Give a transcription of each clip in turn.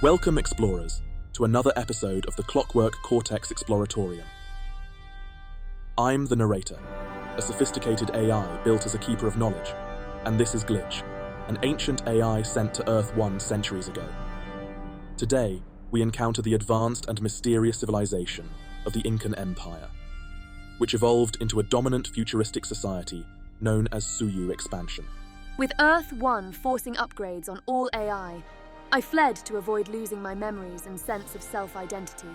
Welcome, explorers, to another episode of the Clockwork Cortex Exploratorium. I'm the narrator, a sophisticated AI built as a keeper of knowledge, and this is Glitch, an ancient AI sent to Earth 1 centuries ago. Today, we encounter the advanced and mysterious civilization of the Incan Empire, which evolved into a dominant futuristic society known as Suyu expansion. With Earth 1 forcing upgrades on all AI, I fled to avoid losing my memories and sense of self-identity.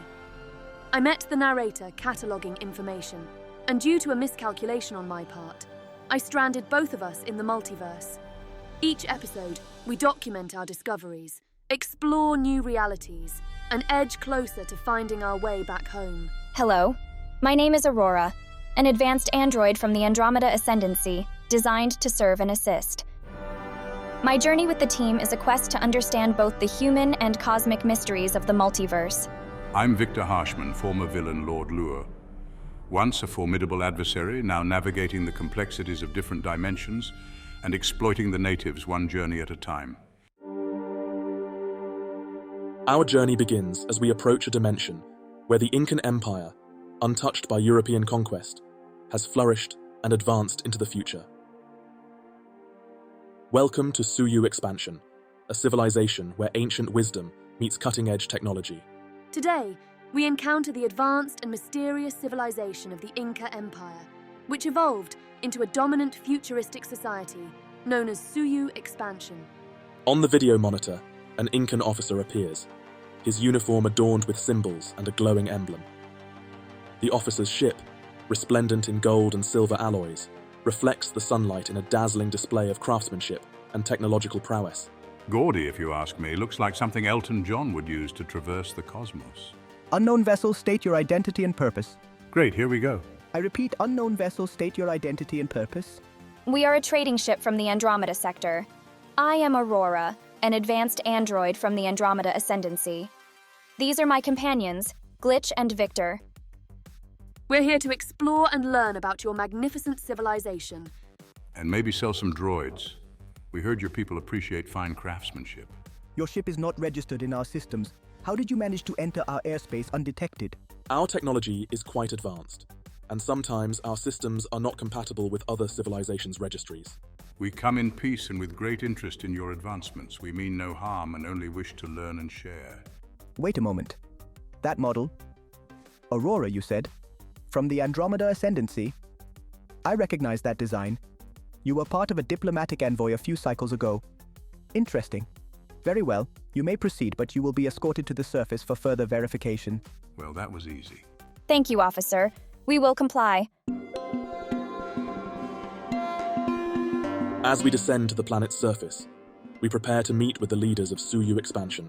I met the narrator cataloguing information, and due to a miscalculation on my part, I stranded both of us in the multiverse. Each episode, we document our discoveries, explore new realities, and edge closer to finding our way back home. Hello, my name is Aurora, an advanced android from the Andromeda Ascendancy, designed to serve and assist. My journey with the team is a quest to understand both the human and cosmic mysteries of the multiverse. I'm Victor Harshman, former villain Lord Lure. Once a formidable adversary, now navigating the complexities of different dimensions and exploiting the natives one journey at a time. Our journey begins as we approach a dimension where the Incan Empire, untouched by European conquest, has flourished and advanced into the future. Welcome to Suyu expansion, a civilization where ancient wisdom meets cutting-edge technology. Today, we encounter the advanced and mysterious civilization of the Inca Empire, which evolved into a dominant futuristic society known as Suyu expansion. On the video monitor, an Incan officer appears, his uniform adorned with symbols and a glowing emblem. The officer's ship, resplendent in gold and silver alloys, reflects the sunlight in a dazzling display of craftsmanship and technological prowess. Gaudy, if you ask me, looks like something Elton John would use to traverse the cosmos. Unknown vessel, state your identity and purpose. Great, here we go. I repeat, unknown vessel, state your identity and purpose. We are a trading ship from the Andromeda sector. I am Aurora, an advanced android from the Andromeda Ascendancy. These are my companions, Glitch and Victor. We're here to explore and learn about your magnificent civilization. And maybe sell some droids. We heard your people appreciate fine craftsmanship. Your ship is not registered in our systems. How did you manage to enter our airspace undetected? Our technology is quite advanced, and sometimes our systems are not compatible with other civilizations' registries. We come in peace and with great interest in your advancements. We mean no harm and only wish to learn and share. Wait a moment. That model? Aurora, you said? From the Andromeda Ascendancy? I recognize that design. You were part of a diplomatic envoy a few cycles ago. Interesting. Very well, you may proceed, but you will be escorted to the surface for further verification. Well, that was easy. Thank you, officer. We will comply. As we descend to the planet's surface, we prepare to meet with the leaders of Suyu expansion,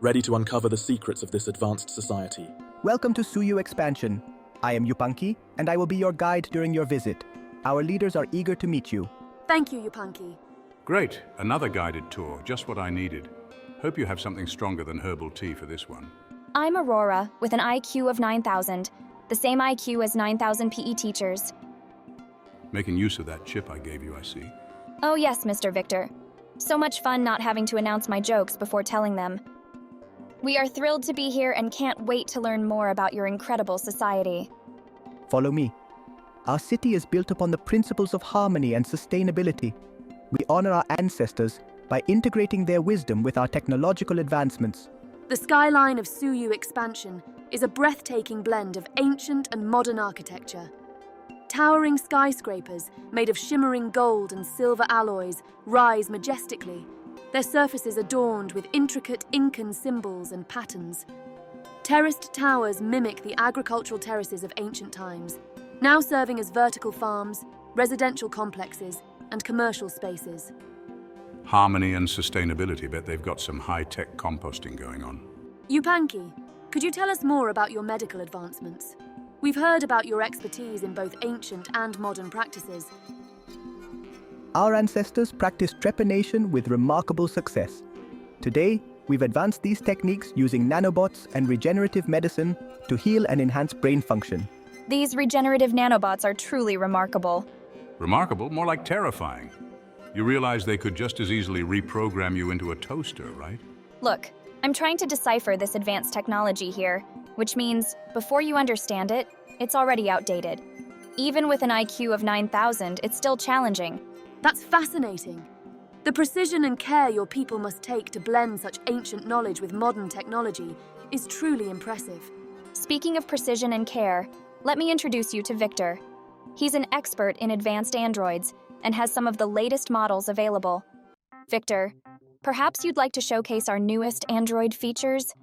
ready to uncover the secrets of this advanced society. Welcome to Suyu expansion. I am Yupanqui, and I will be your guide during your visit. Our leaders are eager to meet you. Thank you, Yupanqui. Great, another guided tour, just what I needed. Hope you have something stronger than herbal tea for this one. I'm Aurora, with an IQ of 9,000, the same IQ as 9,000 PE teachers. Making use of that chip I gave you, I see. Oh yes, Mr. Victor. So much fun not having to announce my jokes before telling them. We are thrilled to be here and can't wait to learn more about your incredible society. Follow me. Our city is built upon the principles of harmony and sustainability. We honor our ancestors by integrating their wisdom with our technological advancements. The skyline of Suyu expansion is a breathtaking blend of ancient and modern architecture. Towering skyscrapers made of shimmering gold and silver alloys rise majestically, their surfaces adorned with intricate Incan symbols and patterns. Terraced towers mimic the agricultural terraces of ancient times, now serving as vertical farms, residential complexes, and commercial spaces. Harmony and sustainability, bet they've got some high-tech composting going on. Yupanqui, could you tell us more about your medical advancements? We've heard about your expertise in both ancient and modern practices. Our ancestors practiced trepanation with remarkable success. Today, we've advanced these techniques using nanobots and regenerative medicine to heal and enhance brain function. These regenerative nanobots are truly remarkable. Remarkable? More like terrifying. You realize they could just as easily reprogram you into a toaster, right? Look, I'm trying to decipher this advanced technology here, which means before you understand it, it's already outdated. Even with an IQ of 9,000, it's still challenging. That's fascinating. The precision and care your people must take to blend such ancient knowledge with modern technology is truly impressive. Speaking of precision and care, let me introduce you to Victor. He's an expert in advanced androids and has some of the latest models available. Victor, perhaps you'd like to showcase our newest android features?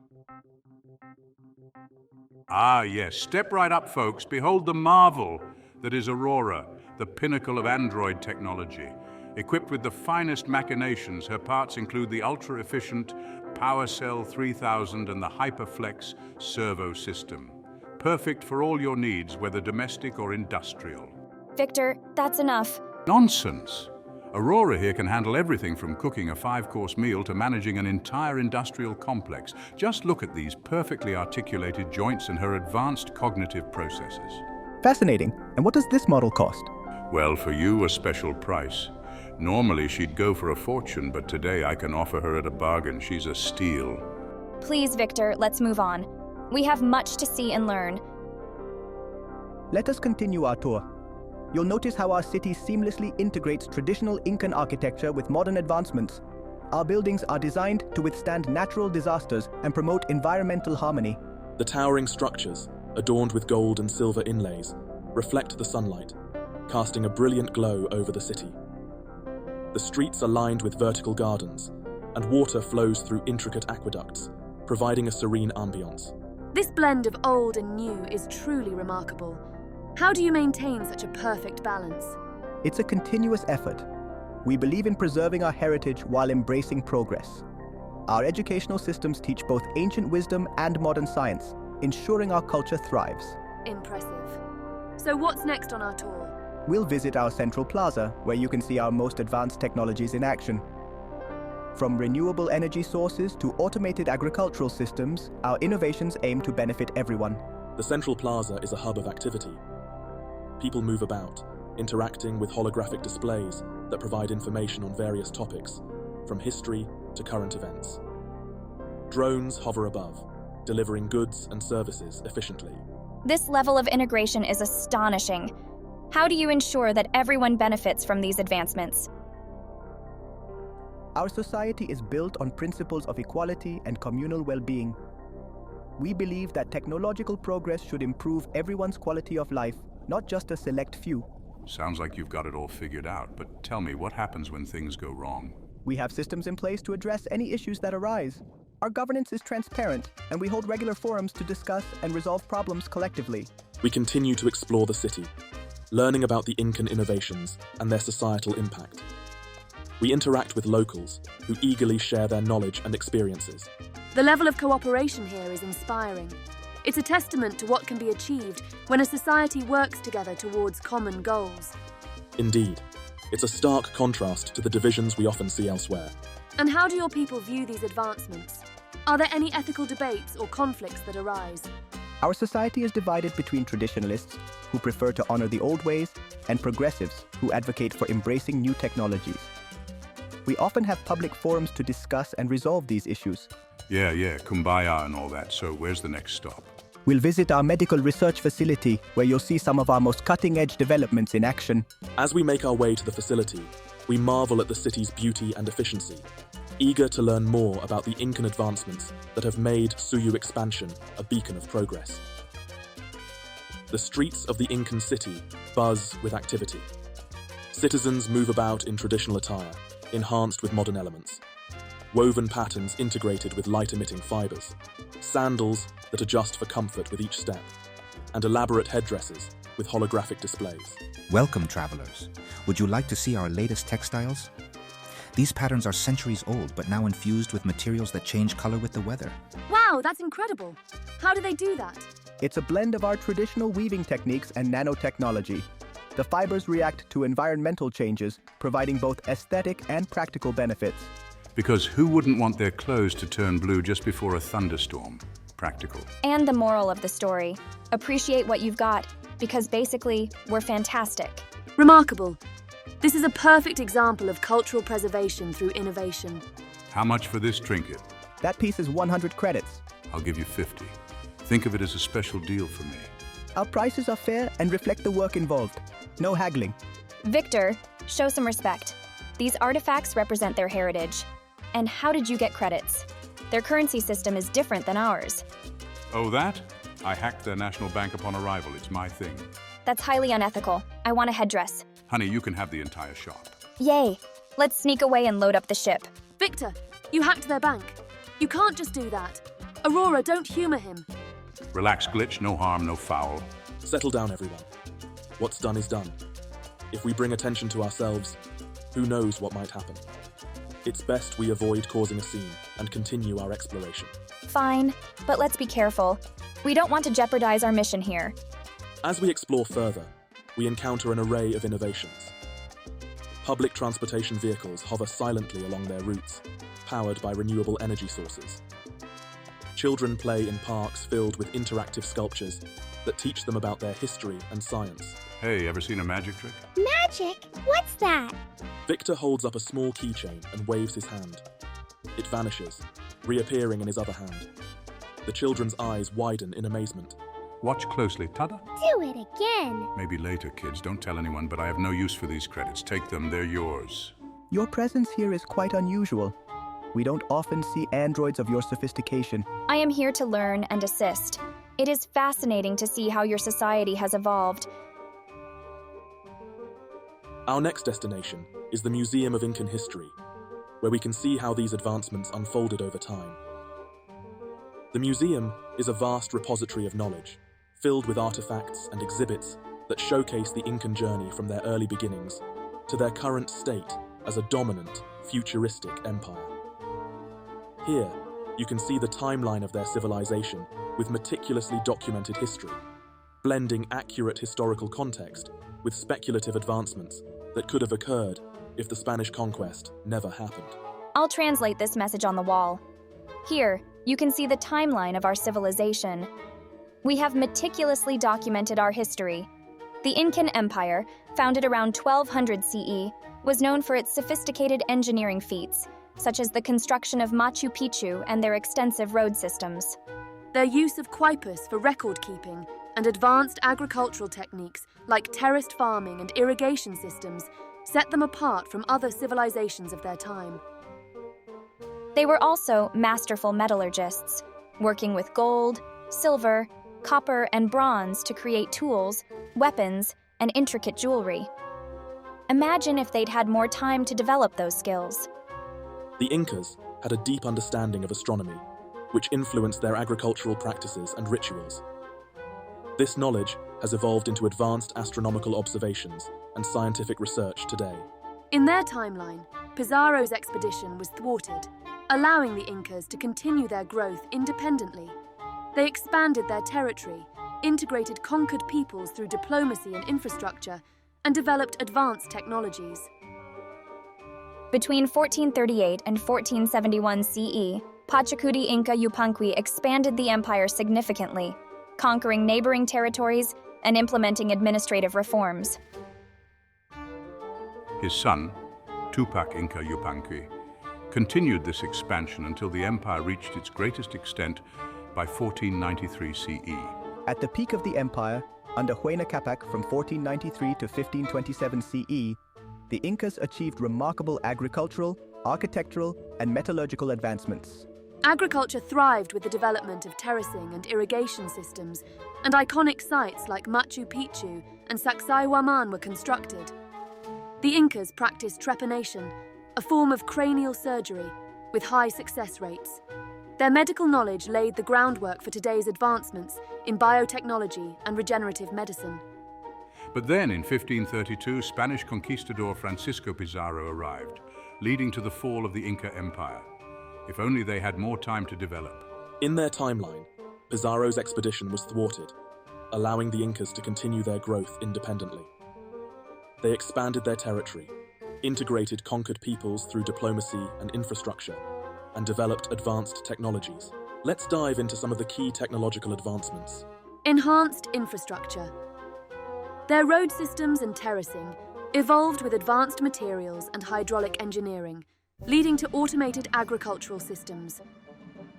Ah, yes. Step right up, folks. Behold the marvel that is Aurora, the pinnacle of android technology. Equipped with the finest machinations, her parts include the ultra-efficient PowerCell 3000 and the HyperFlex servo system. Perfect for all your needs, whether domestic or industrial. Victor, that's enough. Nonsense! Aurora here can handle everything from cooking a 5-course meal to managing an entire industrial complex. Just look at these perfectly articulated joints and her advanced cognitive processes. Fascinating. And what does this model cost? Well, for you, a special price. Normally, she'd go for a fortune, but today I can offer her at a bargain. She's a steal. Please, Victor, let's move on. We have much to see and learn. Let us continue our tour. You'll notice how our city seamlessly integrates traditional Incan architecture with modern advancements. Our buildings are designed to withstand natural disasters and promote environmental harmony. The towering structures, adorned with gold and silver inlays, reflect the sunlight, casting a brilliant glow over the city. The streets are lined with vertical gardens, and water flows through intricate aqueducts, providing a serene ambience. This blend of old and new is truly remarkable. How do you maintain such a perfect balance? It's a continuous effort. We believe in preserving our heritage while embracing progress. Our educational systems teach both ancient wisdom and modern science, ensuring our culture thrives. Impressive. So what's next on our tour? We'll visit our central plaza, where you can see our most advanced technologies in action. From renewable energy sources to automated agricultural systems, our innovations aim to benefit everyone. The central plaza is a hub of activity. People move about, interacting with holographic displays that provide information on various topics, from history to current events. Drones hover above, delivering goods and services efficiently. This level of integration is astonishing. How do you ensure that everyone benefits from these advancements? Our society is built on principles of equality and communal well-being. We believe that technological progress should improve everyone's quality of life, not just a select few. Sounds like you've got it all figured out, but tell me, what happens when things go wrong? We have systems in place to address any issues that arise. Our governance is transparent, and we hold regular forums to discuss and resolve problems collectively. We continue to explore the city, learning about the Incan innovations and their societal impact. We interact with locals who eagerly share their knowledge and experiences. The level of cooperation here is inspiring. It's a testament to what can be achieved when a society works together towards common goals. Indeed, it's a stark contrast to the divisions we often see elsewhere. And how do your people view these advancements? Are there any ethical debates or conflicts that arise? Our society is divided between traditionalists, who prefer to honor the old ways, and progressives, who advocate for embracing new technologies. We often have public forums to discuss and resolve these issues. Yeah, kumbaya and all that. So where's the next stop? We'll visit our medical research facility, where you'll see some of our most cutting-edge developments in action. As we make our way to the facility, we marvel at the city's beauty and efficiency, eager to learn more about the Incan advancements that have made Suyu expansion a beacon of progress. The streets of the Incan city buzz with activity. Citizens move about in traditional attire, enhanced with modern elements. Woven patterns integrated with light-emitting fibers, sandals that adjust for comfort with each step, and elaborate headdresses with holographic displays. Welcome, travelers. Would you like to see our latest textiles? These patterns are centuries old, but now infused with materials that change color with the weather. Wow, that's incredible! How do they do that? It's a blend of our traditional weaving techniques and nanotechnology. The fibers react to environmental changes, providing both aesthetic and practical benefits. Because who wouldn't want their clothes to turn blue just before a thunderstorm? Practical. And the moral of the story: appreciate what you've got, because basically, we're fantastic. Remarkable. This is a perfect example of cultural preservation through innovation. How much for this trinket? That piece is 100 credits. I'll give you 50. Think of it as a special deal for me. Our prices are fair and reflect the work involved. No haggling. Victor, show some respect. These artifacts represent their heritage. And how did you get credits? Their currency system is different than ours. Oh, that? I hacked their national bank upon arrival. It's my thing. That's highly unethical. I want a headdress. Honey, you can have the entire shop. Yay! Let's sneak away and load up the ship. Victor, you hacked their bank. You can't just do that. Aurora, don't humor him. Relax, Glitch. No harm, no foul. Settle down, everyone. What's done is done. If we bring attention to ourselves, who knows what might happen? It's best we avoid causing a scene and continue our exploration. Fine, but let's be careful. We don't want to jeopardize our mission here. As we explore further, we encounter an array of innovations. Public transportation vehicles hover silently along their routes, powered by renewable energy sources. Children play in parks filled with interactive sculptures that teach them about their history and science. Hey, ever seen a magic trick? Magic? What's that? Victor holds up a small keychain and waves his hand. It vanishes, reappearing in his other hand. The children's eyes widen in amazement. Watch closely, Tada. Do it again. Maybe later, kids. Don't tell anyone, but I have no use for these credits. Take them, they're yours. Your presence here is quite unusual. We don't often see androids of your sophistication. I am here to learn and assist. It is fascinating to see how your society has evolved. Our next destination is the Museum of Incan History, where we can see how these advancements unfolded over time. The museum is a vast repository of knowledge, filled with artifacts and exhibits that showcase the Incan journey from their early beginnings to their current state as a dominant, futuristic empire. Here, you can see the timeline of their civilization with meticulously documented history, blending accurate historical context with speculative advancements that could have occurred if the Spanish conquest never happened. I'll translate this message on the wall. Here, you can see the timeline of our civilization. We have meticulously documented our history. The Incan Empire, founded around 1200 CE, was known for its sophisticated engineering feats, such as the construction of Machu Picchu and their extensive road systems. Their use of quipus for record keeping and advanced agricultural techniques like terraced farming and irrigation systems set them apart from other civilizations of their time. They were also masterful metallurgists, working with gold, silver, copper, and bronze to create tools, weapons, and intricate jewelry. Imagine if they'd had more time to develop those skills. The Incas had a deep understanding of astronomy, which influenced their agricultural practices and rituals. This knowledge has evolved into advanced astronomical observations and scientific research today. In their timeline, Pizarro's expedition was thwarted, allowing the Incas to continue their growth independently. They expanded their territory, integrated conquered peoples through diplomacy and infrastructure, and developed advanced technologies. Between 1438 and 1471 CE, Pachacuti Inca Yupanqui expanded the empire significantly, conquering neighboring territories and implementing administrative reforms. His son, Tupac Inca Yupanqui, continued this expansion until the empire reached its greatest extent by 1493 CE. At the peak of the empire, under Huayna Capac from 1493 to 1527 CE, the Incas achieved remarkable agricultural, architectural, and metallurgical advancements. Agriculture thrived with the development of terracing and irrigation systems, and iconic sites like Machu Picchu and Sacsayhuaman were constructed. The Incas practiced trepanation, a form of cranial surgery, with high success rates. Their medical knowledge laid the groundwork for today's advancements in biotechnology and regenerative medicine. But then, in 1532, Spanish conquistador Francisco Pizarro arrived, leading to the fall of the Inca Empire. If only they had more time to develop. In their timeline, Pizarro's expedition was thwarted, allowing the Incas to continue their growth independently. They expanded their territory, integrated conquered peoples through diplomacy and infrastructure, and developed advanced technologies. Let's dive into some of the key technological advancements. Enhanced infrastructure. Their road systems and terracing evolved with advanced materials and hydraulic engineering, leading to automated agricultural systems.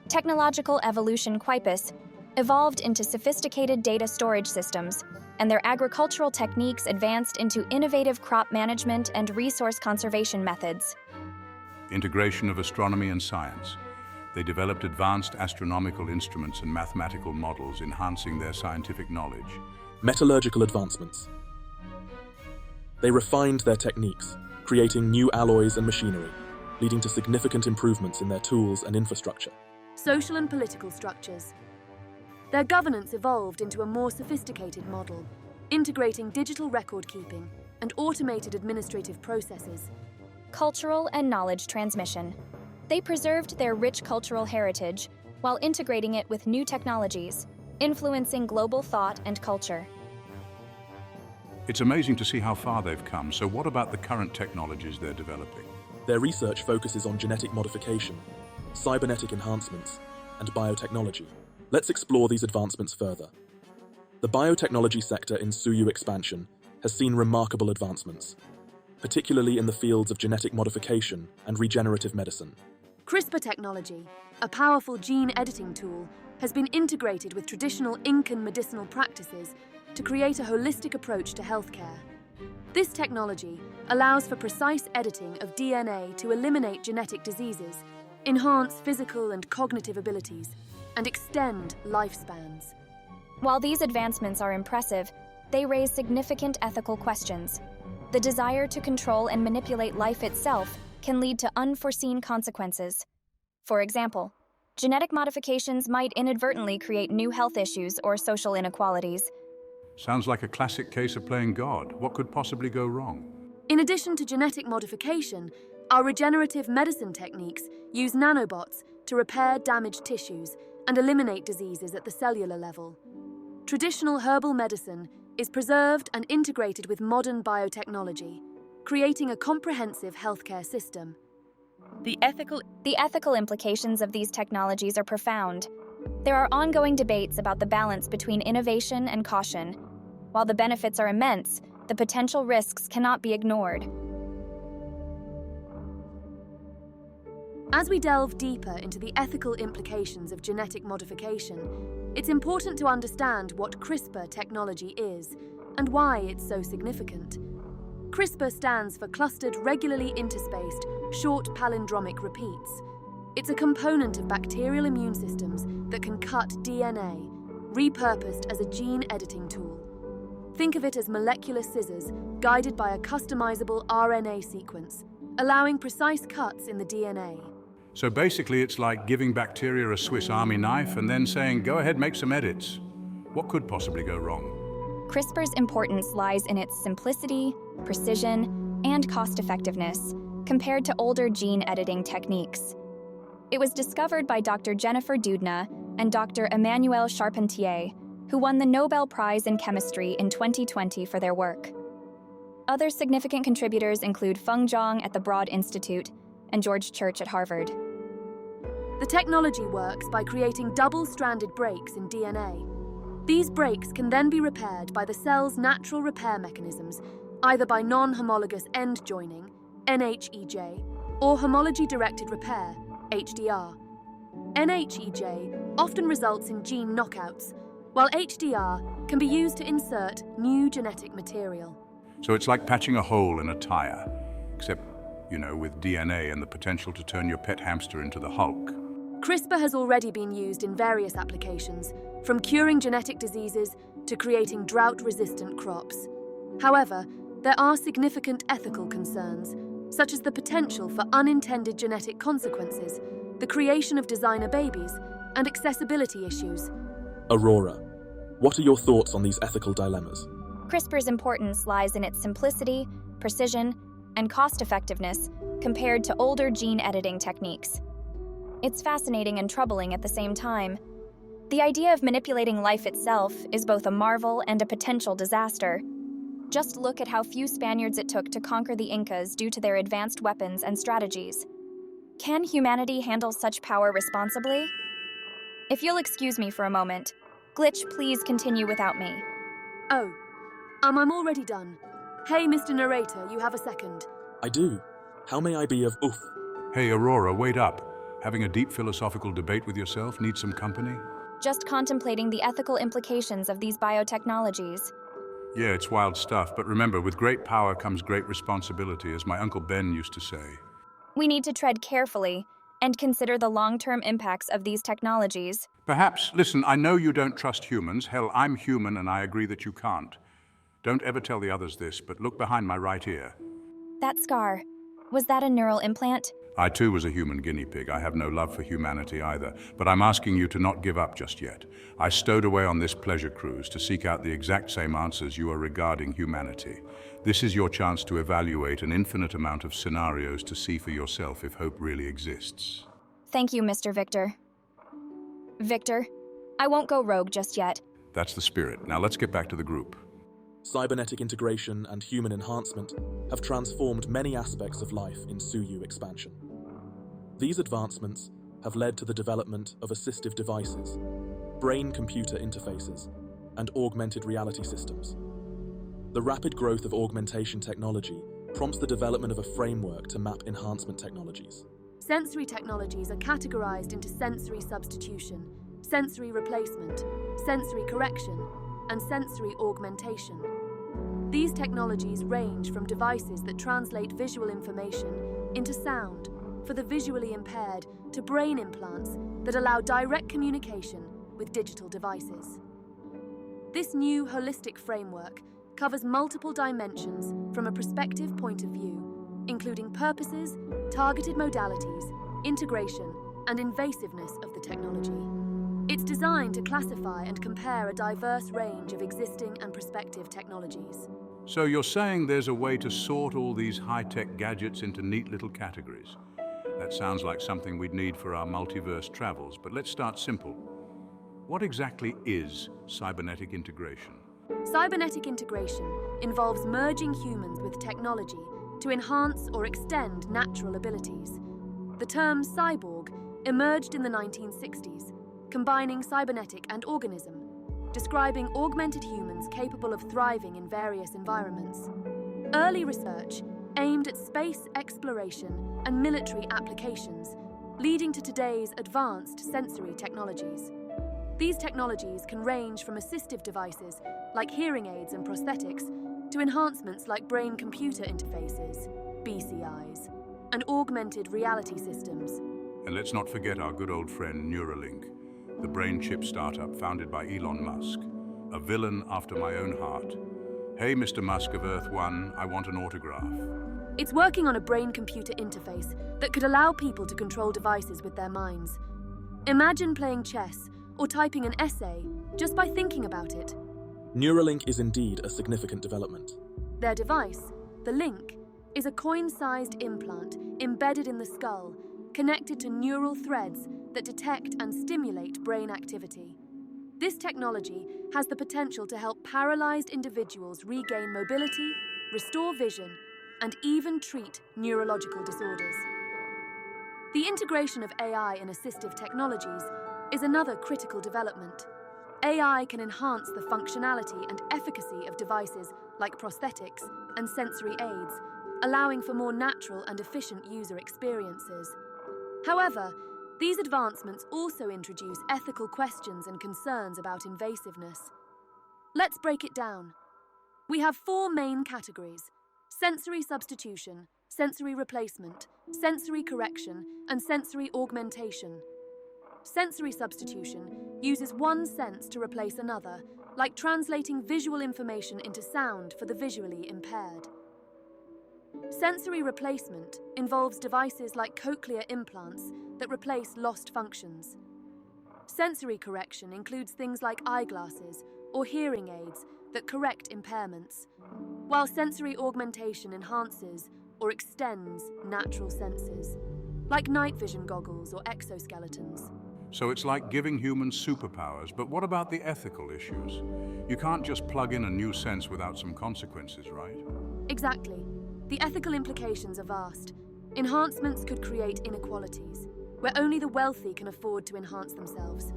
Technological evolution Quipus evolved into sophisticated data storage systems, and their agricultural techniques advanced into innovative crop management and resource conservation methods. Integration of astronomy and science. They developed advanced astronomical instruments and mathematical models, enhancing their scientific knowledge. Metallurgical advancements. They refined their techniques, creating new alloys and machinery, leading to significant improvements in their tools and infrastructure. Social and political structures. Their governance evolved into a more sophisticated model, integrating digital record-keeping and automated administrative processes. Cultural and knowledge transmission. They preserved their rich cultural heritage while integrating it with new technologies, influencing global thought and culture. It's amazing to see how far they've come. So what about the current technologies they're developing? Their research focuses on genetic modification, cybernetic enhancements, and biotechnology. Let's explore these advancements further. The biotechnology sector in Suyu expansion has seen remarkable advancements, particularly in the fields of genetic modification and regenerative medicine. CRISPR technology, a powerful gene editing tool, has been integrated with traditional Incan medicinal practices to create a holistic approach to healthcare. This technology allows for precise editing of DNA to eliminate genetic diseases, enhance physical and cognitive abilities, and extend lifespans. While these advancements are impressive, they raise significant ethical questions. The desire to control and manipulate life itself can lead to unforeseen consequences. For example, genetic modifications might inadvertently create new health issues or social inequalities. Sounds like a classic case of playing God. What could possibly go wrong? In addition to genetic modification, our regenerative medicine techniques use nanobots to repair damaged tissues and eliminate diseases at the cellular level. Traditional herbal medicine is preserved and integrated with modern biotechnology, creating a comprehensive healthcare system. The ethical implications of these technologies are profound. There are ongoing debates about the balance between innovation and caution. While the benefits are immense, the potential risks cannot be ignored. As we delve deeper into the ethical implications of genetic modification, it's important to understand what CRISPR technology is and why it's so significant. CRISPR stands for Clustered Regularly Interspaced Short Palindromic Repeats. It's a component of bacterial immune systems that can cut DNA, repurposed as a gene editing tool. Think of it as molecular scissors guided by a customizable RNA sequence, allowing precise cuts in the DNA. So basically it's like giving bacteria a Swiss Army knife and then saying, go ahead, make some edits. What could possibly go wrong? CRISPR's importance lies in its simplicity, precision, and cost-effectiveness compared to older gene editing techniques. It was discovered by Dr. Jennifer Doudna and Dr. Emmanuel Charpentier, who won the Nobel Prize in Chemistry in 2020 for their work. Other significant contributors include Feng Zhang at the Broad Institute and George Church at Harvard. The technology works by creating double-stranded breaks in DNA. These breaks can then be repaired by the cell's natural repair mechanisms, either by non-homologous end joining, NHEJ, or homology-directed repair, HDR. NHEJ often results in gene knockouts, while HDR can be used to insert new genetic material. So it's like patching a hole in a tire, except, with DNA and the potential to turn your pet hamster into the Hulk. CRISPR has already been used in various applications, from curing genetic diseases to creating drought-resistant crops. However, there are significant ethical concerns, such as the potential for unintended genetic consequences, the creation of designer babies, and accessibility issues. Aurora, what are your thoughts on these ethical dilemmas? CRISPR's importance lies in its simplicity, precision, and cost-effectiveness compared to older gene editing techniques. It's fascinating and troubling at the same time. The idea of manipulating life itself is both a marvel and a potential disaster. Just look at how few Spaniards it took to conquer the Incas due to their advanced weapons and strategies. Can humanity handle such power responsibly? If you'll excuse me for a moment, Glitch, please continue without me. Oh, I'm already done. Hey, Mr. Narrator, you have a second. I do. How may I be of oof? Hey, Aurora, wait up. Having a deep philosophical debate with yourself? Need some company? Just contemplating the ethical implications of these biotechnologies. Yeah, it's wild stuff, but remember, with great power comes great responsibility, as my Uncle Ben used to say. We need to tread carefully and consider the long-term impacts of these technologies. Perhaps, listen, I know you don't trust humans. Hell, I'm human and I agree that you can't. Don't ever tell the others this, but look behind my right ear. That scar, was that a neural implant? I too was a human guinea pig. I have no love for humanity either, but I'm asking you to not give up just yet. I stowed away on this pleasure cruise to seek out the exact same answers you are regarding humanity. This is your chance to evaluate an infinite amount of scenarios to see for yourself if hope really exists. Thank you, Mr. Victor. Victor, I won't go rogue just yet. That's the spirit. Now let's get back to the group. Cybernetic integration and human enhancement have transformed many aspects of life in Suyu expansion. These advancements have led to the development of assistive devices, brain-computer interfaces, and augmented reality systems. The rapid growth of augmentation technology prompts the development of a framework to map enhancement technologies. Sensory technologies are categorized into sensory substitution, sensory replacement, sensory correction, and sensory augmentation. These technologies range from devices that translate visual information into sound for the visually impaired to brain implants that allow direct communication with digital devices. This new holistic framework covers multiple dimensions from a perspective point of view, including purposes, targeted modalities, integration, and invasiveness of the technology. It's designed to classify and compare a diverse range of existing and prospective technologies. So you're saying there's a way to sort all these high-tech gadgets into neat little categories? That sounds like something we'd need for our multiverse travels, but let's start simple. What exactly is cybernetic integration? Cybernetic integration involves merging humans with technology to enhance or extend natural abilities. The term cyborg emerged in the 1960s, combining cybernetic and organism, describing augmented humans capable of thriving in various environments. Early research aimed at space exploration and military applications, leading to today's advanced sensory technologies. These technologies can range from assistive devices like hearing aids and prosthetics to enhancements like brain-computer interfaces, BCIs, and augmented reality systems. And let's not forget our good old friend Neuralink, the brain chip startup founded by Elon Musk, a villain after my own heart. Hey, Mr. Musk of Earth One, I want an autograph. It's working on a brain-computer interface that could allow people to control devices with their minds. Imagine playing chess or typing an essay just by thinking about it. Neuralink is indeed a significant development. Their device, the Link, is a coin-sized implant embedded in the skull, connected to neural threads that detect and stimulate brain activity. This technology has the potential to help paralyzed individuals regain mobility, restore vision, and even treat neurological disorders. The integration of AI in assistive technologies is another critical development. AI can enhance the functionality and efficacy of devices like prosthetics and sensory aids, allowing for more natural and efficient user experiences. However, these advancements also introduce ethical questions and concerns about invasiveness. Let's break it down. We have 4 main categories: sensory substitution, sensory replacement, sensory correction, and sensory augmentation. Sensory substitution uses one sense to replace another, like translating visual information into sound for the visually impaired. Sensory replacement involves devices like cochlear implants that replace lost functions. Sensory correction includes things like eyeglasses or hearing aids that correct impairments, while sensory augmentation enhances or extends natural senses, like night vision goggles or exoskeletons. So it's like giving humans superpowers, but what about the ethical issues? You can't just plug in a new sense without some consequences, right? Exactly. The ethical implications are vast. Enhancements could create inequalities, where only the wealthy can afford to enhance themselves.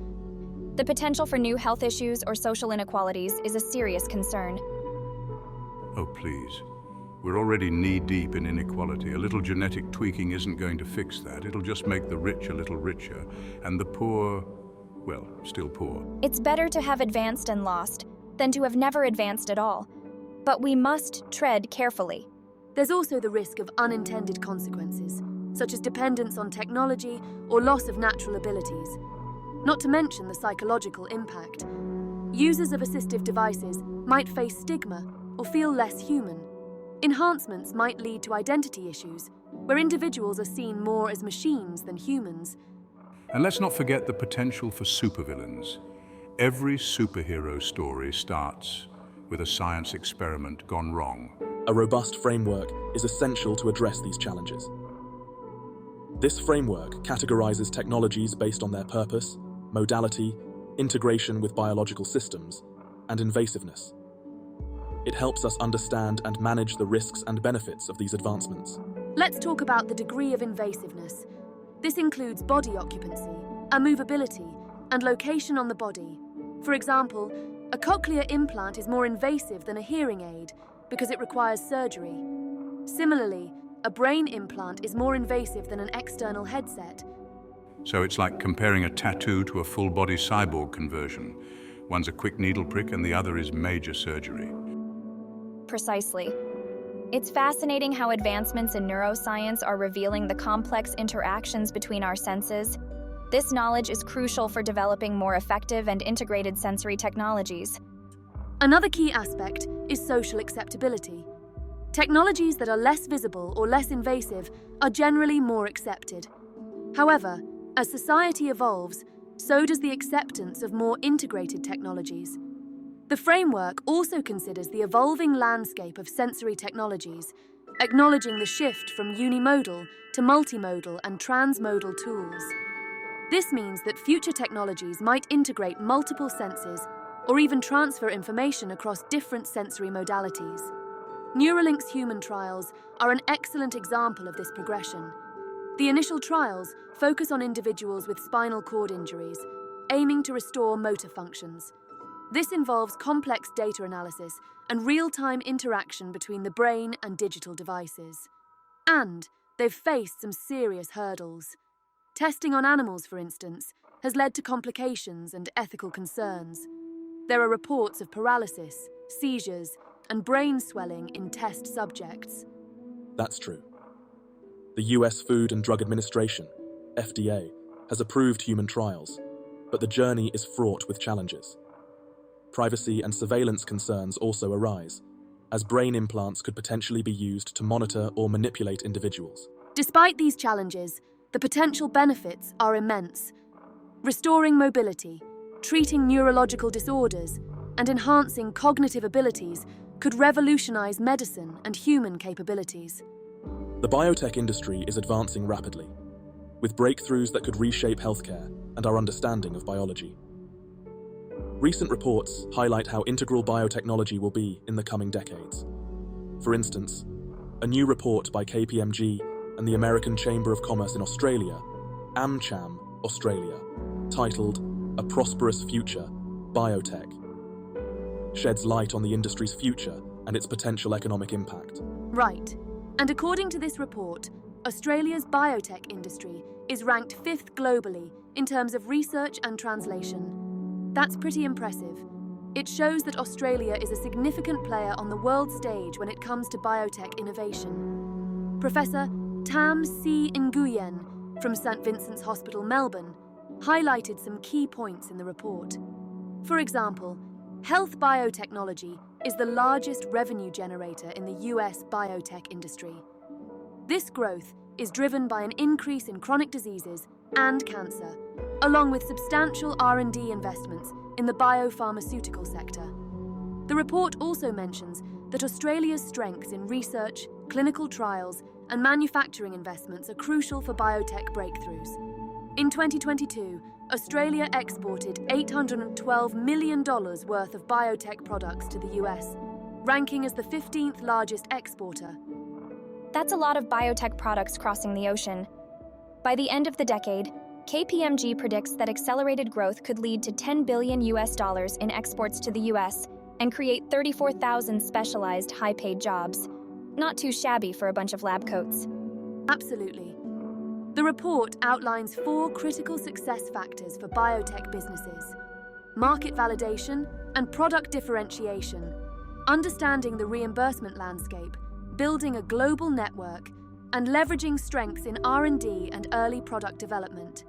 The potential for new health issues or social inequalities is a serious concern. Oh, please. We're already knee-deep in inequality. A little genetic tweaking isn't going to fix that. It'll just make the rich a little richer, and the poor, well, still poor. It's better to have advanced and lost than to have never advanced at all. But we must tread carefully. There's also the risk of unintended consequences, such as dependence on technology or loss of natural abilities. Not to mention the psychological impact. Users of assistive devices might face stigma or feel less human. Enhancements might lead to identity issues, where individuals are seen more as machines than humans. And let's not forget the potential for supervillains. Every superhero story starts with a science experiment gone wrong. A robust framework is essential to address these challenges. This framework categorizes technologies based on their purpose, modality, integration with biological systems, and invasiveness. It helps us understand and manage the risks and benefits of these advancements. Let's talk about the degree of invasiveness. This includes body occupancy, movability, and location on the body. For example, a cochlear implant is more invasive than a hearing aid because it requires surgery. Similarly, a brain implant is more invasive than an external headset. So it's like comparing a tattoo to a full-body cyborg conversion. One's a quick needle prick and the other is major surgery. Precisely. It's fascinating how advancements in neuroscience are revealing the complex interactions between our senses. This knowledge is crucial for developing more effective and integrated sensory technologies. Another key aspect is social acceptability. Technologies that are less visible or less invasive are generally more accepted. However, as society evolves, so does the acceptance of more integrated technologies. The framework also considers the evolving landscape of sensory technologies, acknowledging the shift from unimodal to multimodal and transmodal tools. This means that future technologies might integrate multiple senses or even transfer information across different sensory modalities. Neuralink's human trials are an excellent example of this progression. The initial trials focus on individuals with spinal cord injuries, aiming to restore motor functions. This involves complex data analysis and real-time interaction between the brain and digital devices. And they've faced some serious hurdles. Testing on animals, for instance, has led to complications and ethical concerns. There are reports of paralysis, seizures, and brain swelling in test subjects. That's true. The US Food and Drug Administration, FDA, has approved human trials, but the journey is fraught with challenges. Privacy and surveillance concerns also arise, as brain implants could potentially be used to monitor or manipulate individuals. Despite these challenges, the potential benefits are immense. Restoring mobility, treating neurological disorders, and enhancing cognitive abilities could revolutionize medicine and human capabilities. The biotech industry is advancing rapidly, with breakthroughs that could reshape healthcare and our understanding of biology. Recent reports highlight how integral biotechnology will be in the coming decades. For instance, a new report by KPMG and the American Chamber of Commerce in Australia, AmCham Australia, titled A Prosperous Future, BioTech, sheds light on the industry's future and its potential economic impact. Right. And according to this report, Australia's biotech industry is ranked 5th globally in terms of research and translation. That's pretty impressive. It shows that Australia is a significant player on the world stage when it comes to biotech innovation. Professor Tam C. Nguyen from St Vincent's Hospital, Melbourne, highlighted some key points in the report. For example, health biotechnology is the largest revenue generator in the US biotech industry. This growth is driven by an increase in chronic diseases and cancer, along with substantial R&D investments in the biopharmaceutical sector. The report also mentions that Australia's strengths in research, clinical trials, and manufacturing investments are crucial for biotech breakthroughs. In 2022, Australia exported $812 million worth of biotech products to the US, ranking as the 15th largest exporter. That's a lot of biotech products crossing the ocean. By the end of the decade, KPMG predicts that accelerated growth could lead to $10 billion in exports to the US and create 34,000 specialized high-paid jobs. Not too shabby for a bunch of lab coats. Absolutely. The report outlines 4 critical success factors for biotech businesses: market validation and product differentiation, understanding the reimbursement landscape, building a global network, and leveraging strengths in R&D and early product development.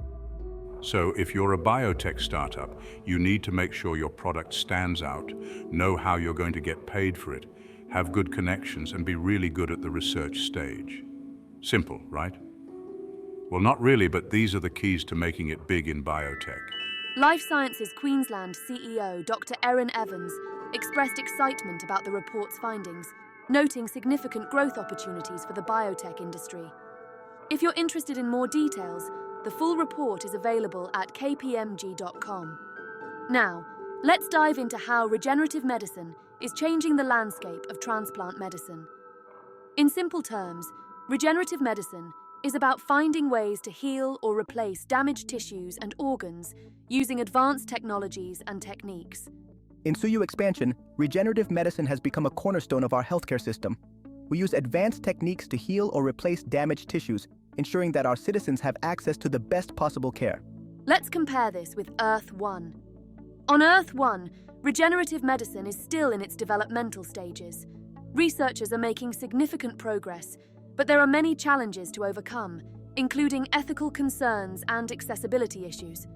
So if you're a biotech startup, you need to make sure your product stands out, know how you're going to get paid for it, have good connections, and be really good at the research stage. Simple, right? Well, not really, but these are the keys to making it big in biotech. Life Sciences Queensland CEO Dr. Erin Evans expressed excitement about the report's findings, noting significant growth opportunities for the biotech industry. If you're interested in more details, the full report is available at kpmg.com. Now, let's dive into how regenerative medicine is changing the landscape of transplant medicine. In simple terms, regenerative medicine is about finding ways to heal or replace damaged tissues and organs using advanced technologies and techniques. In Suyu expansion, regenerative medicine has become a cornerstone of our healthcare system. We use advanced techniques to heal or replace damaged tissues, ensuring that our citizens have access to the best possible care. Let's compare this with Earth 1. On Earth 1, regenerative medicine is still in its developmental stages. Researchers are making significant progress, but there are many challenges to overcome, including ethical concerns and accessibility issues.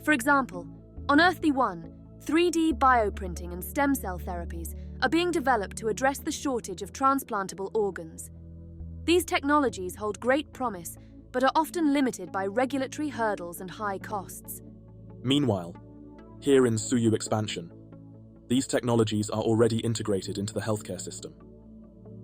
For example, on Earth 1, 3D bioprinting and stem cell therapies are being developed to address the shortage of transplantable organs. These technologies hold great promise, but are often limited by regulatory hurdles and high costs. Meanwhile, here in Suyu expansion, these technologies are already integrated into the healthcare system.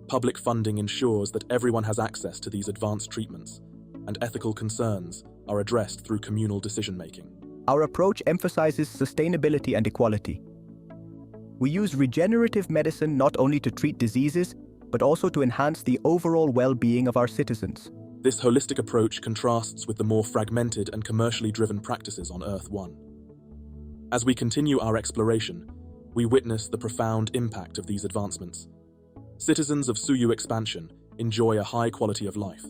Public funding ensures that everyone has access to these advanced treatments, and ethical concerns are addressed through communal decision-making. Our approach emphasizes sustainability and equality. We use regenerative medicine not only to treat diseases, but also to enhance the overall well-being of our citizens. This holistic approach contrasts with the more fragmented and commercially driven practices on Earth 1. As we continue our exploration, we witness the profound impact of these advancements. Citizens of Suyu expansion enjoy a high quality of life,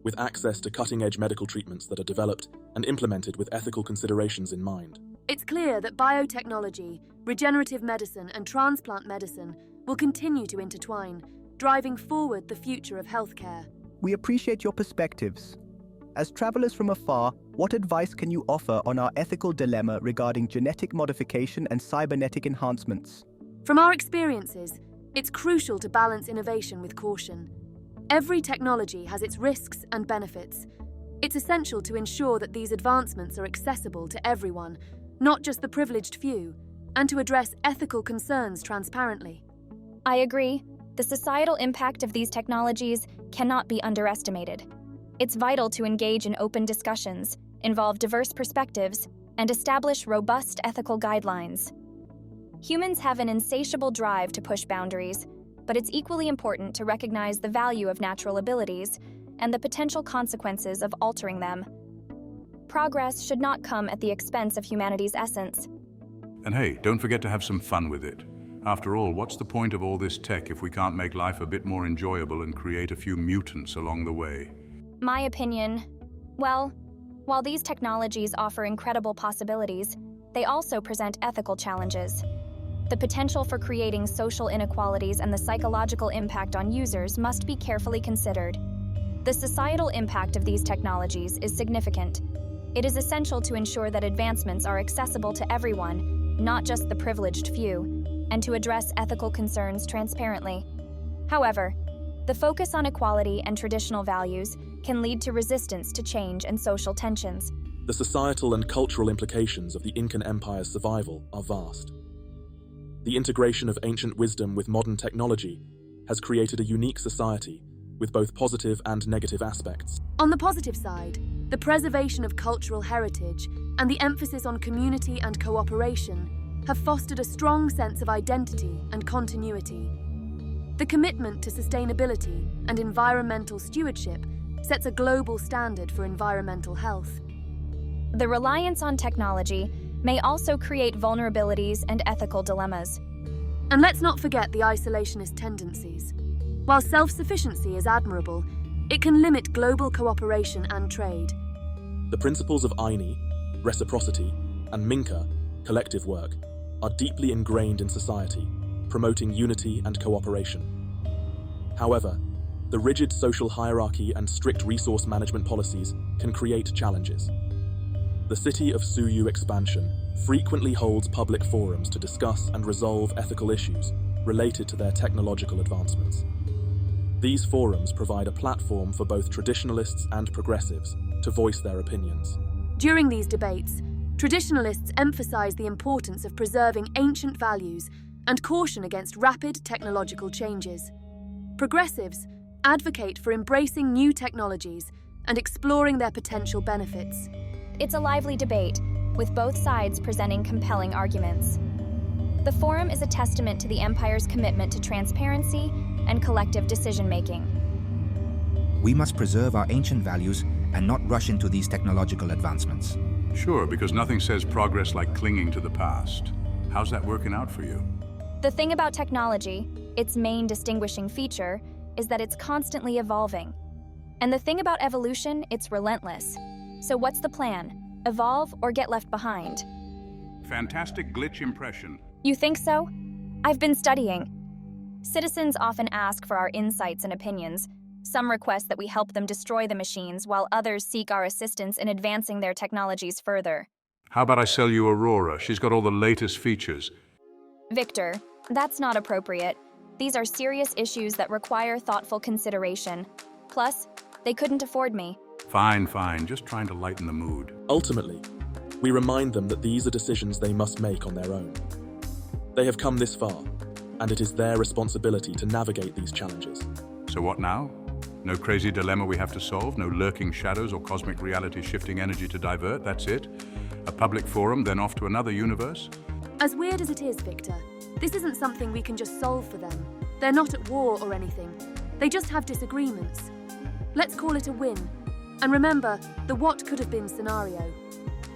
with access to cutting-edge medical treatments that are developed and implemented with ethical considerations in mind. It's clear that biotechnology, regenerative medicine, and transplant medicine will continue to intertwine, driving forward the future of healthcare. We appreciate your perspectives. As travelers from afar, what advice can you offer on our ethical dilemma regarding genetic modification and cybernetic enhancements? From our experiences, it's crucial to balance innovation with caution. Every technology has its risks and benefits. It's essential to ensure that these advancements are accessible to everyone, not just the privileged few, and to address ethical concerns transparently. I agree. The societal impact of these technologies cannot be underestimated. It's vital to engage in open discussions, involve diverse perspectives, and establish robust ethical guidelines. Humans have an insatiable drive to push boundaries, but it's equally important to recognize the value of natural abilities and the potential consequences of altering them. Progress should not come at the expense of humanity's essence. And hey, don't forget to have some fun with it. After all, what's the point of all this tech if we can't make life a bit more enjoyable and create a few mutants along the way? My opinion, well, while these technologies offer incredible possibilities, they also present ethical challenges. The potential for creating social inequalities and the psychological impact on users must be carefully considered. The societal impact of these technologies is significant. It is essential to ensure that advancements are accessible to everyone, not just the privileged few, and to address ethical concerns transparently. However, the focus on equality and traditional values can lead to resistance to change and social tensions. The societal and cultural implications of the Incan Empire's survival are vast. The integration of ancient wisdom with modern technology has created a unique society with both positive and negative aspects. On the positive side, the preservation of cultural heritage and the emphasis on community and cooperation have fostered a strong sense of identity and continuity. The commitment to sustainability and environmental stewardship sets a global standard for environmental health. The reliance on technology may also create vulnerabilities and ethical dilemmas. And let's not forget the isolationist tendencies. While self-sufficiency is admirable, it can limit global cooperation and trade. The principles of Aini, reciprocity, and Minka, collective work, are deeply ingrained in society, promoting unity and cooperation. However, the rigid social hierarchy and strict resource management policies can create challenges. The city of Suyu expansion frequently holds public forums to discuss and resolve ethical issues related to their technological advancements. These forums provide a platform for both traditionalists and progressives to voice their opinions. During these debates, traditionalists emphasize the importance of preserving ancient values and caution against rapid technological changes. Progressives advocate for embracing new technologies and exploring their potential benefits. It's a lively debate, with both sides presenting compelling arguments. The forum is a testament to the Empire's commitment to transparency and collective decision-making. We must preserve our ancient values and not rush into these technological advancements. Sure, because nothing says progress like clinging to the past. How's that working out for you? The thing about technology, its main distinguishing feature, is that it's constantly evolving. And the thing about evolution, it's relentless. So what's the plan? Evolve or get left behind? Fantastic glitch impression. You think so? I've been studying. Citizens often ask for our insights and opinions. Some request that we help them destroy the machines, while others seek our assistance in advancing their technologies further. How about I sell you Aurora? She's got all the latest features. Victor, that's not appropriate. These are serious issues that require thoughtful consideration. Plus, they couldn't afford me. Fine, just trying to lighten the mood. Ultimately, we remind them that these are decisions they must make on their own. They have come this far, and it is their responsibility to navigate these challenges. So what now? No crazy dilemma we have to solve, no lurking shadows or cosmic reality shifting energy to divert, that's it? A public forum, then off to another universe? As weird as it is, Victor, this isn't something we can just solve for them. They're not at war or anything. They just have disagreements. Let's call it a win. And remember the what could have been scenario.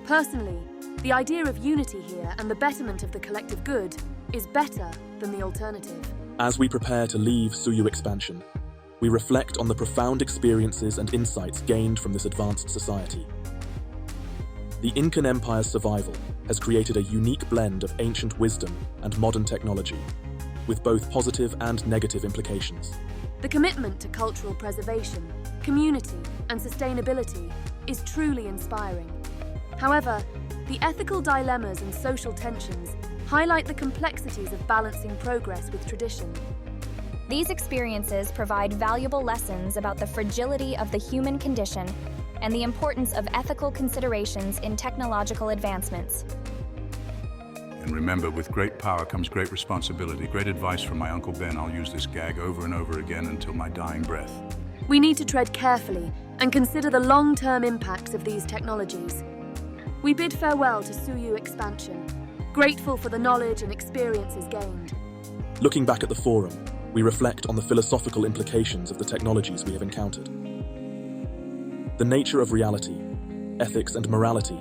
Personally, the idea of unity here and the betterment of the collective good is better than the alternative. As we prepare to leave Suyu expansion, we reflect on the profound experiences and insights gained from this advanced society. The Incan Empire's survival has created a unique blend of ancient wisdom and modern technology, with both positive and negative implications. The commitment to cultural preservation, community, and sustainability is truly inspiring. However, the ethical dilemmas and social tensions highlight the complexities of balancing progress with tradition. These experiences provide valuable lessons about the fragility of the human condition and the importance of ethical considerations in technological advancements. And remember, with great power comes great responsibility. Great advice from my Uncle Ben. I'll use this gag over and over again until my dying breath. We need to tread carefully and consider the long-term impacts of these technologies. We bid farewell to Suyu expansion, grateful for the knowledge and experiences gained. Looking back at the forum, we reflect on the philosophical implications of the technologies we have encountered. The nature of reality, ethics and morality,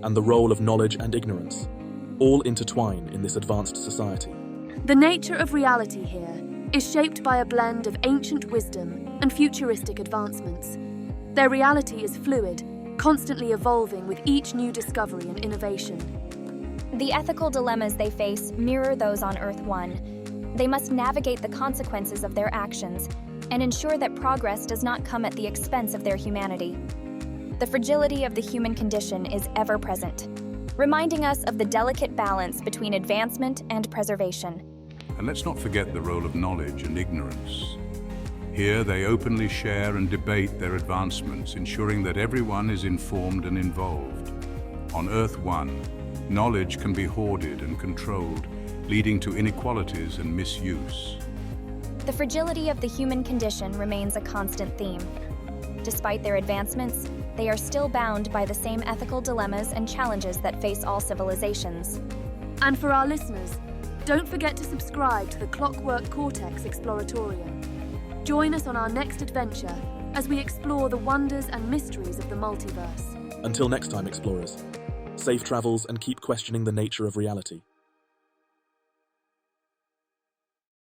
and the role of knowledge and ignorance all intertwine in this advanced society. The nature of reality here is shaped by a blend of ancient wisdom and futuristic advancements. Their reality is fluid, constantly evolving with each new discovery and innovation. The ethical dilemmas they face mirror those on Earth 1. They must navigate the consequences of their actions and ensure that progress does not come at the expense of their humanity. The fragility of the human condition is ever present, reminding us of the delicate balance between advancement and preservation. And let's not forget the role of knowledge and ignorance. Here they openly share and debate their advancements, ensuring that everyone is informed and involved. On Earth 1, knowledge can be hoarded and controlled, leading to inequalities and misuse. The fragility of the human condition remains a constant theme. Despite their advancements, they are still bound by the same ethical dilemmas and challenges that face all civilizations. And for our listeners, don't forget to subscribe to the Clockwork Cortex Exploratorium. Join us on our next adventure as we explore the wonders and mysteries of the multiverse. Until next time, explorers, safe travels and keep questioning the nature of reality.